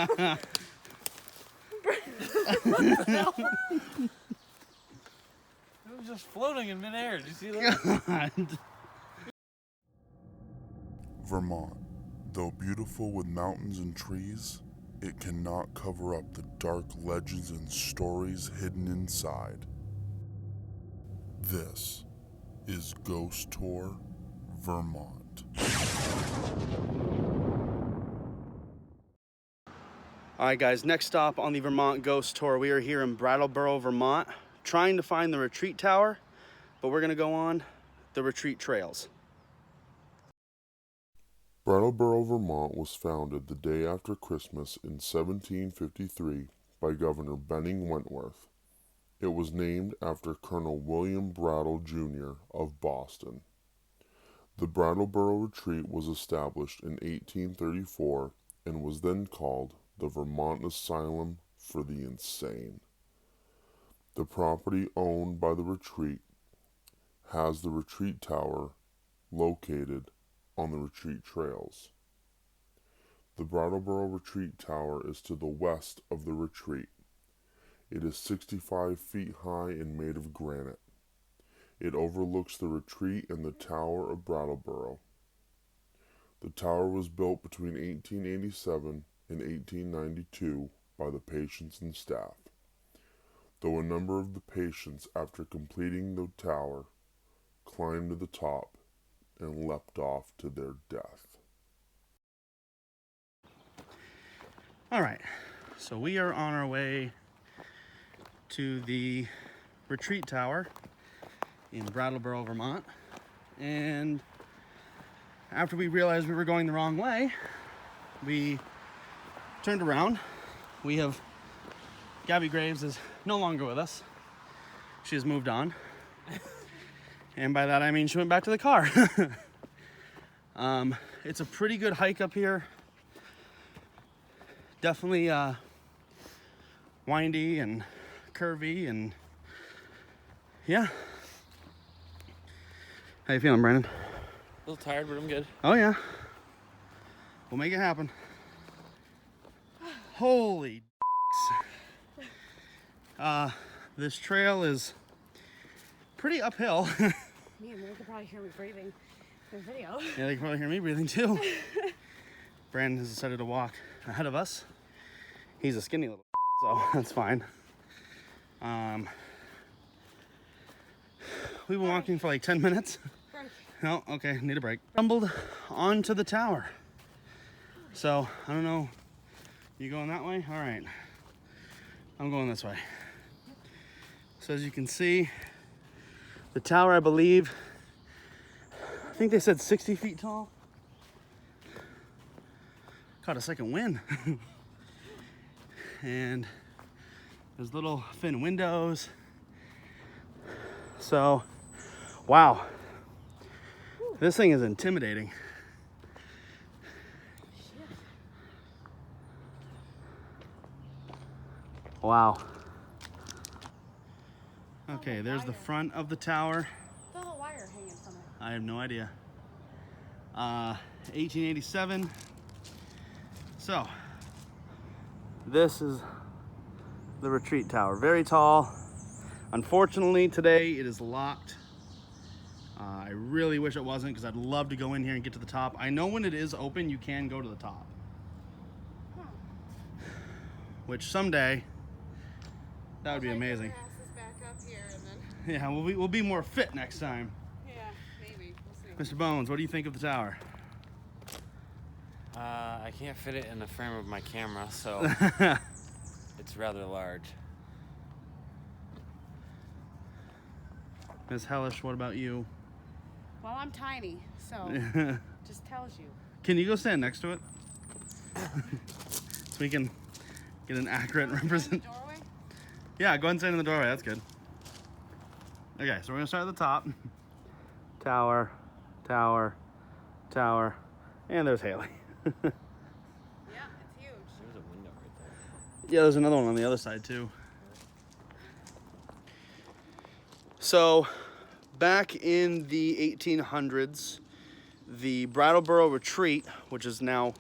It was just floating in midair. Did you see that? God. Vermont, though beautiful with mountains and trees, it cannot cover up the dark legends and stories hidden inside. This is Ghost Tour Vermont. All right, guys, next stop on the Vermont Ghost Tour. We are here in Brattleboro, Vermont, trying to find the retreat tower, but we're gonna go on the retreat trails. Brattleboro, Vermont was founded the day after Christmas in 1753 by Governor Benning Wentworth. It was named after Colonel William Brattle, Jr. of Boston. The Brattleboro Retreat was established in 1834 and was then called the Vermont Asylum for the Insane. The property owned by the retreat has the retreat tower located on the retreat trails. The Brattleboro Retreat Tower is to the west of the retreat. It is 65 feet high and made of granite. It overlooks the retreat and the Tower of Brattleboro. The tower was built between 1887 and 1892 by the patients and staff, though a number of the patients, after completing the tower, climbed to the top and leapt off to their death. All right, so we are on our way to the retreat tower in Brattleboro, Vermont, and after we realized we were going the wrong way, we turned around. We have Gabby Graves is no longer with us. She has moved on. And by that I mean she went back to the car. It's a pretty good hike up here. Definitely windy and curvy, and yeah. How you feeling, Brandon? A little tired, but I'm good. Oh yeah. We'll make it happen. Holy this trail is pretty uphill. Man, they could probably hear me breathing in the video. Yeah, they can probably hear me breathing too. Brandon has decided to walk ahead of us. He's a skinny little so that's fine. We've been walking for like 10 minutes. Break. No, okay, need a break. Stumbled onto the tower. So, I don't know. You going that way? All right. I'm going this way. So as you can see, the tower, I believe, I think they said 60 feet tall. Caught a second wind. And there's little thin windows. So, wow. This thing is intimidating. Wow. Okay, there's the front of the tower. There's a little wire hanging from it. I have no idea. 1887. So, this is the retreat tower. Very tall. Unfortunately, today it is locked. I really wish it wasn't, because I'd love to go in here and get to the top. I know when it is open, you can go to the top. Huh. Which someday, that would be I'll take amazing. your asses back up here and then, Yeah, we'll be more fit next time. yeah, maybe. We'll see. Mr. Bones, what do you think of the tower? I can't fit it in the frame of my camera, so it's rather large. Ms. Hellish, what about you? Well, I'm tiny, so just tells you. Can you go stand next to it? So we can get an accurate representation. Doorway? Yeah, go ahead and stand in the doorway. That's good. Okay, so we're gonna start at the top. Tower, tower, tower, and there's Haley. Yeah, it's huge. There's a window right there. Yeah, there's another one on the other side too. So, back in the 1800s, the Brattleboro Retreat, which is now,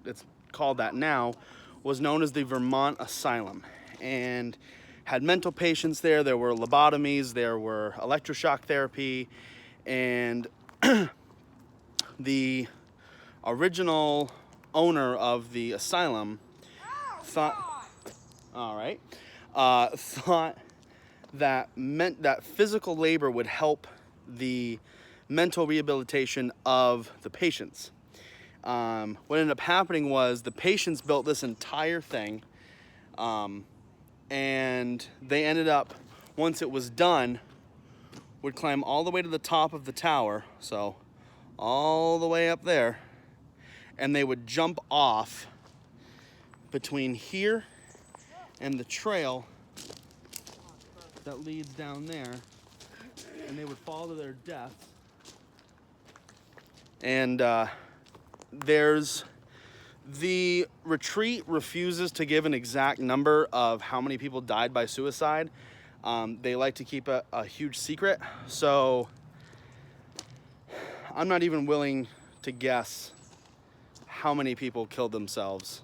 it's called that now, was known as the Vermont Asylum and had mental patients there. There were lobotomies, there were electroshock therapy, and the original owner of the asylum thought, thought that physical labor would help the mental rehabilitation of the patients. What ended up happening was the patients built this entire thing, and they ended up, once it was done, would climb all the way to the top of the tower, so all the way up there, and they would jump off between here and the trail that leads down there, and they would fall to their deaths. And the retreat refuses to give an exact number of how many people died by suicide. They like to keep a huge secret, so I'm not even willing to guess how many people killed themselves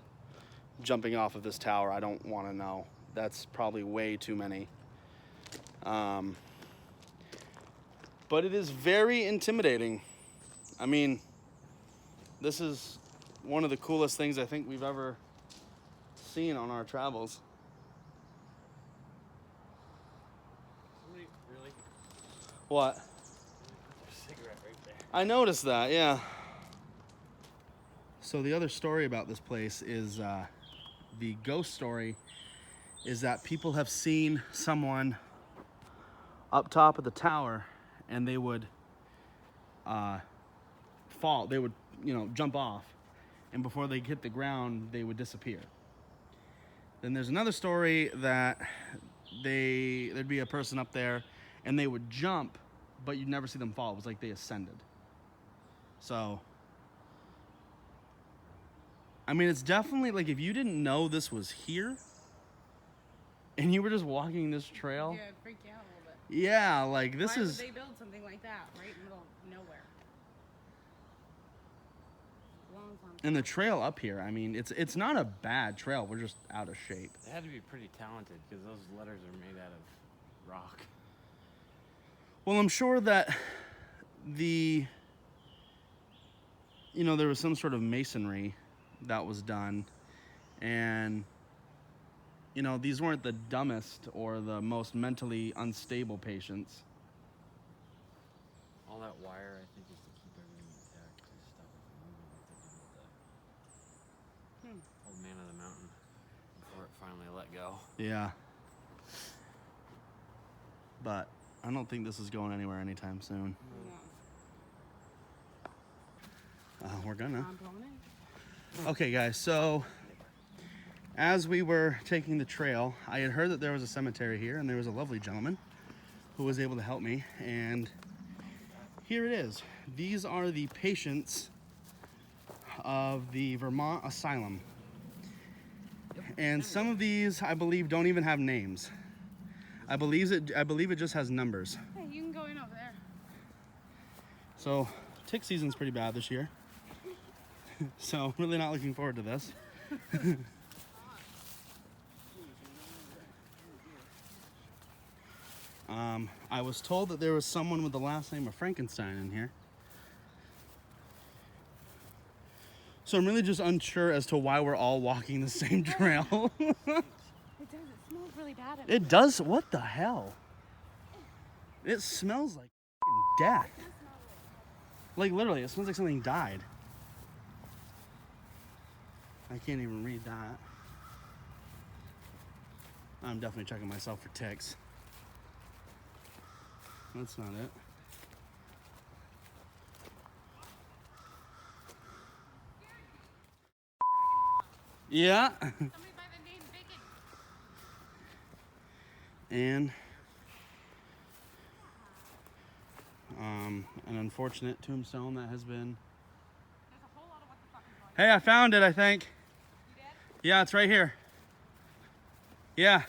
jumping off of this tower. I don't want to know. That's probably way too many. But it is very intimidating. I mean, this is one of the coolest things I think we've ever seen on our travels. Really? What? There's a cigarette right there. I noticed that, yeah. So the other story about this place is the ghost story is that people have seen someone up top of the tower and they would fall. They would, jump off, and before they hit the ground, they would disappear. Then there's another story that there'd be a person up there and they would jump, but you'd never see them fall. It was like they ascended. So, I mean, it's definitely like if you didn't know this was here and you were just walking this trail. Yeah, it'd freak you out a little bit. Yeah, like this Why is. would they build something like that right in the middle of nowhere? Long time. And the trail up here, I mean, it's not a bad trail. We're just out of shape. They had to be pretty talented because those letters are made out of rock. Well, I'm sure that there was some sort of masonry that was done, and these weren't the dumbest or the most mentally unstable patients. All that wire, I think, is to keep everything intact to stop it from moving like they did with the old man of the mountain before it finally let go. Yeah. But I don't think this is going anywhere anytime soon. We're gonna. I'm going in. Okay, guys, so as we were taking the trail, I had heard that there was a cemetery here, and there was a lovely gentleman who was able to help me, and here it is. These are the patients of the Vermont Asylum. And some of these, I believe, don't even have names. I believe it just has numbers. Hey, you can go in over there. So, tick season's pretty bad this year. So, really not looking forward to this. I was told that there was someone with the last name of Frankenstein in here. So I'm really just unsure as to why we're all walking the same trail. It does. It smells really bad. It does? What the hell? It smells like death. Like literally, it smells like something died. I can't even read that. I'm definitely checking myself for ticks. That's not it. Yeah. Somebody by the name Bacon. And an unfortunate tombstone that has been. There's a whole lot of what the fuck is going on. Hey, I found it, I think. You did? Yeah, it's right here. Yeah.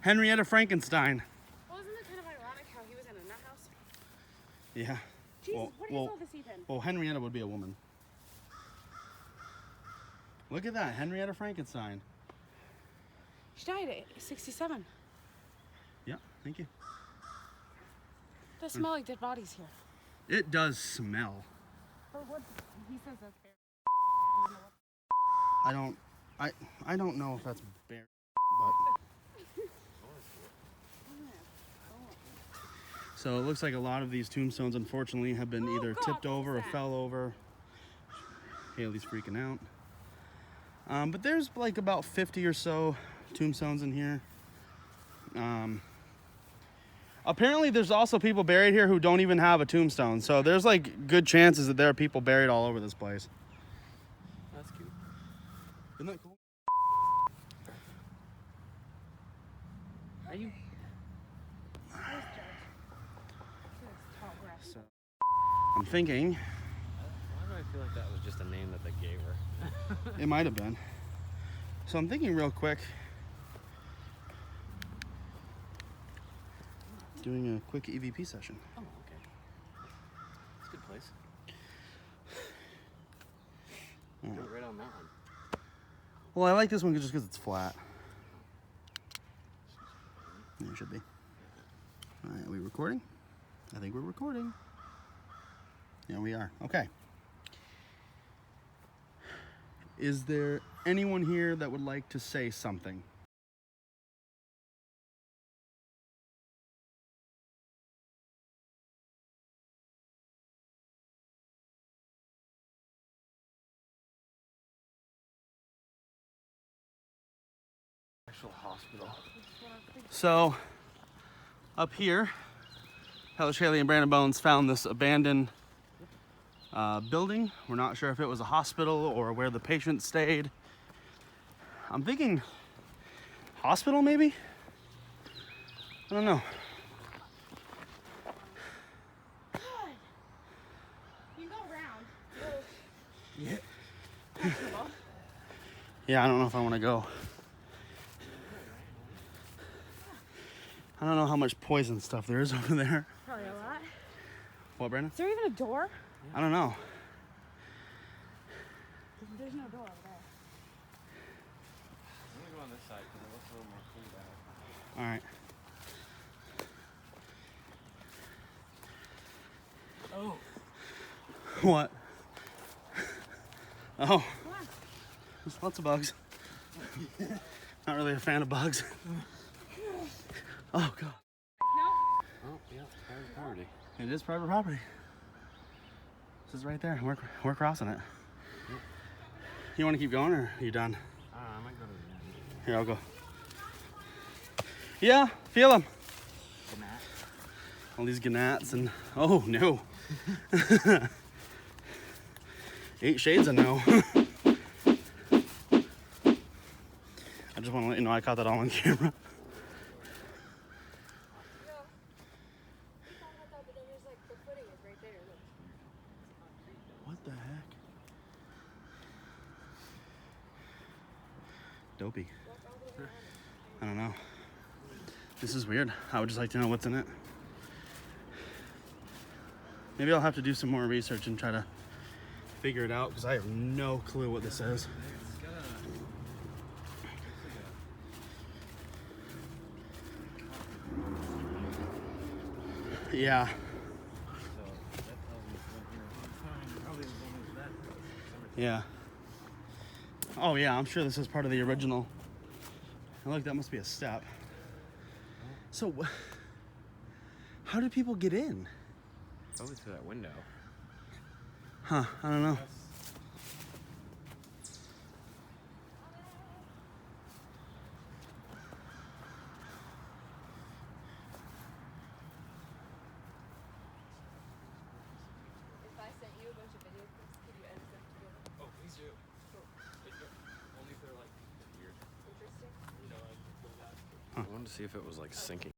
Henrietta Frankenstein. Well, isn't it kind of ironic how he was in a nut house? Yeah. Jesus, what is all this even? Well, Henrietta would be a woman. Look at that, Henrietta Frankenstein. She died at 67. Yeah, thank you. It does smell like dead bodies here. It does smell. But what he says that's fair. I don't know if that's bear, but. So it looks like a lot of these tombstones, unfortunately, have been either tipped over or fell over. Haley's freaking out. But there's like about 50 or so tombstones in here. Apparently there's also people buried here who don't even have a tombstone. So there's like good chances that there are people buried all over this place. That's cute. Isn't that cool? Are you? So, I'm thinking Why do I feel like that was just a name that they gave her? it might have been. So I'm thinking real quick, doing a quick EVP session. Oh, okay. It's a good place. Do it right on that one. Well, I like this one just because it's flat. Yeah, it should be. All right, are we recording? I think we're recording. Yeah, we are. Okay. Is there anyone here that would like to say something? Actual hospital. So, up here, Hellish Haley and Brandon Bones found this abandoned building. We're not sure if it was a hospital or where the patient stayed. I'm thinking hospital, maybe? I don't know. God. You can go around. Yeah. Yeah, I don't know if I want to go. I don't know how much poison stuff there is over there. Probably a lot. What, Brandon? Is there even a door? I don't know. There's no door over there. I'm gonna go on this side because it looks a little more cleaned out. All right. Oh. What? Oh, Come on. there's lots of bugs. Not really a fan of bugs. Oh, God. No. Oh, yeah, it's private property. It is private property. This is right there. We're crossing it. Yep. You want to keep going, or are you done? I might go to the end. Here, I'll go. Yeah, feel them. All these gnats and oh no. 8 shades of no. I just want to let you know I caught that all on camera. What the heck? Dopey. I don't know. This is weird. I would just like to know what's in it. Maybe I'll have to do some more research and try to figure it out because I have no clue what this is. Yeah. Yeah. Oh yeah, I'm sure this is part of the original. And look, that must be a step. So, how did people get in? Probably through that window. Huh, I don't know. If I sent you a bunch of video clips, could you edit them together? Oh, please do. Only if they're like weird. Interesting. I wanted to see if it was like sinking.